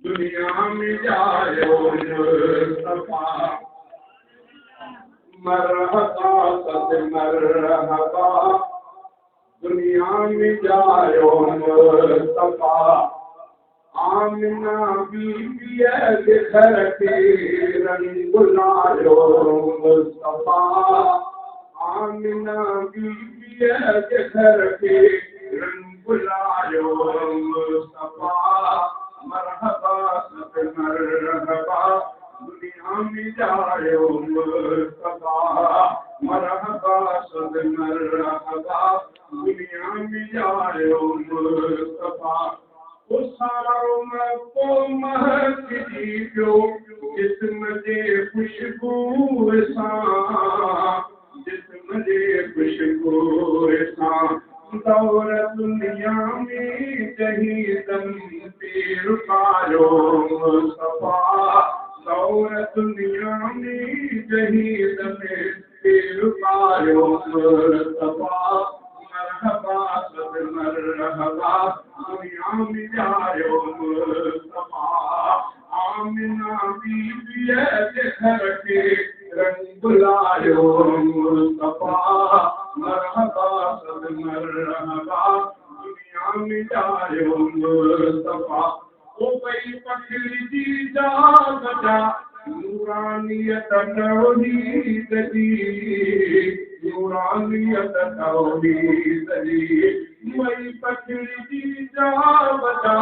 दुनिया में जायो मुस्तफा मरहबा सद मरहबा दुनिया में जायो मुस्तफा आमिना बीबी के घर के रंग बुलायो मुस्तफा आमिना बीबी के घर के रंग बुलायो मुस्तफा मरहबा सब मरहबा दुनिया में जायो मुस्तफा मरहबा सब मरहबा दुनिया में जायो मुस्तफा उसारो में को महक जी पियो जिस्म जे खुशबू सां जिस्म जे खुशबू सां दौर दुनिया में जहीदम पीर पायो मुस्तफा दौर दुनिया में जहीदम पीर पायो मुस्तफा मरहबा सब मरहबा दुनिया में जायो मुस्तफा आमिना बीबी के घर के रंग बुलायो मुस्तफा मरहबा सब मरहबा दुनिया में जायो मुस्तफा ओ भाई पकड़ी जी जा बजा नूरानियत तौहीद जी नूरानियत तौहीद जी वही पकड़ी जी जा बजा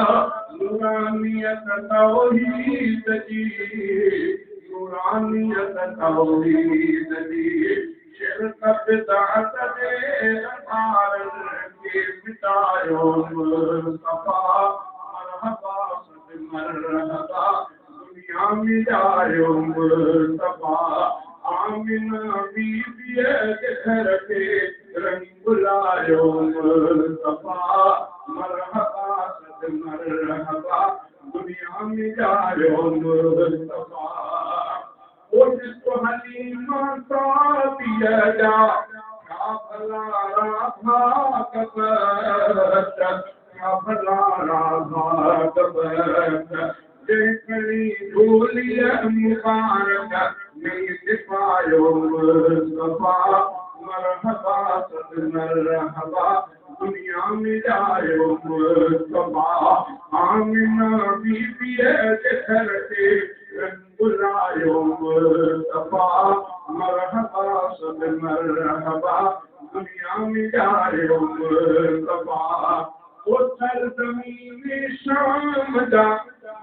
नूरानियत तौहीद जी नूरानियत तौहीद जी शिरक बिदअत दे अखारन के मिटायो मुस्तफा मरहबा सद मरहबा दुनिया में जायो मुस्तफा आमिना बीबी के घर के रंग बुलायो मुस्तफा मरहबा सद मरहबा दुनिया में जायो मुस्तफा ओ जिसको हलीमा साबिया जा क्या भला राधा कबरत क्या भला राधा कबरत करी धूलिया मुबारक में पायो मुस्तफा मरहबा सद मरहबा दुनिया में जायो मुस्तफा आमिना बीबी के घर के रंग बुलायो मुस्तफा मरहबा सद मरहबा दुनिया में जायो मुस्तफा ओ सरज़मीन शाम जा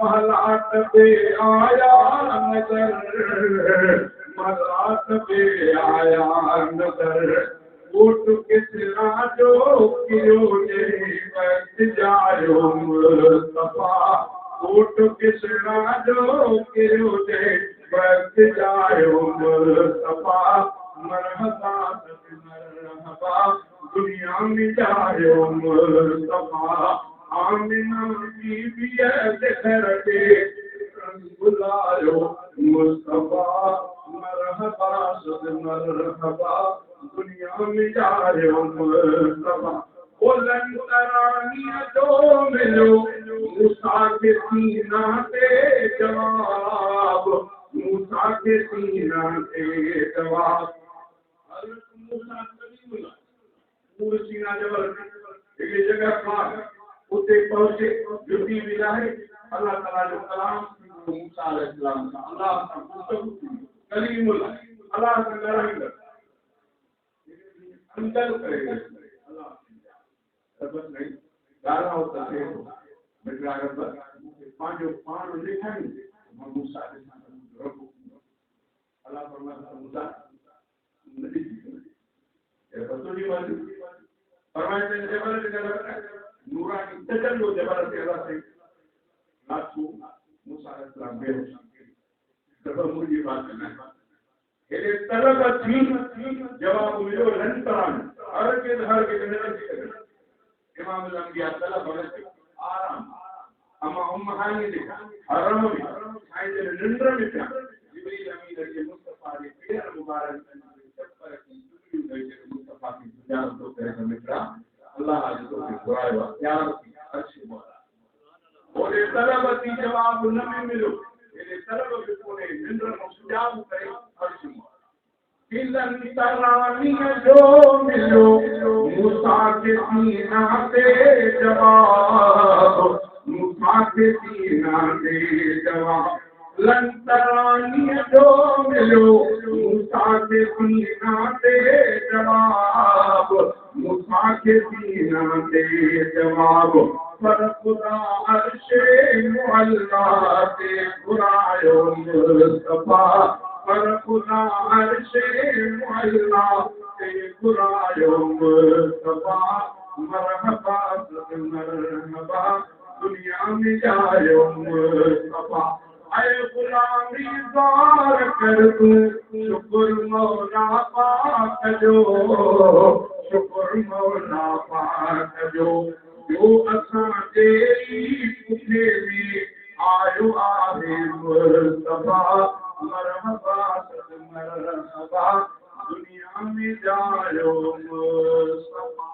महलात पे आया नजर महलात पे आया नजर उठ किसना जो कियो ने बच जायो मुस्तफा उठ किसना जो कियो ने बच जायो मुस्तफा मरहबा सद मरहबा दुनिया में जायो मुस्तफा आमिना बीबी के घर के रंग बुलायो मुस्तफा मरहबा सद मरहबा दुनिया में जायो मुस्तफा ओ लंतरानी जो मिलो मूसा के सीना पे जवाब मूसा के सीना पे जवाब हज़रत मूसा कलीमुल्लाह पूरे सीना जबल एक जगह पर उसे पहुंचे जुटी मिला है अल्लाह ताला जो कलाम मूसा अलैहिस्सलाम का अल्लाह का कलीमुल्लाह अल्लाह का कलाम अंदर करेगा अल्लाह सबक नहीं गाना होता है मित्रा पर पांच लिखा नहीं मूसा अलैहिस्सलाम रखो अल्लाह फरमाता मूसा नबी ये बतौनी वाली फरमाते हैं जबल जबल नूरानी तजल्लो जबल से अल्लाह से नासू मूसा अलैहिस्सलाम बेहोश जब मुझे बात करना है ये तलब थी जवाब मिलो लंतरान हर के अंदर इमाम अल-अंबिया तलब आराम अमा उम्महानी देखा हरम में साइड में निंद्र में था जिब्रील अमीन के मुस्तफा के पैर मुबारक पर मुस्तफा की जियारत तो करे मित्रा अल्लाह आज तो दुआ है यार अच्छी बात ओरे तलब थी जवाब न में मिलो ये तलब के कोने निंद्र मुस्ताब करे अर्श किलन तरानी जो मिलो मूसा के सीना पे जवाब मूसा के सीना पे जवाब लन तरानी जो मिलो मूसा के सीना पे जवाब मूसा के सीना पे जवाब पर खुदा अर्शे मुअल्ला से खुरायो मुस्तफा पर खुदा अर्शे मुअल्ला से खुरायो मुस्तफा मरहबा मरहबा दुनिया में जायो मुस्तफा आए गुलामी दार कर तू शुक्र मौला पाक जो शुक्र मौला पाक जो असां तेरी पुठे में आयो आहे मुस्तफा मरहबा मरहबा दुनिया में जायो मुस्तफा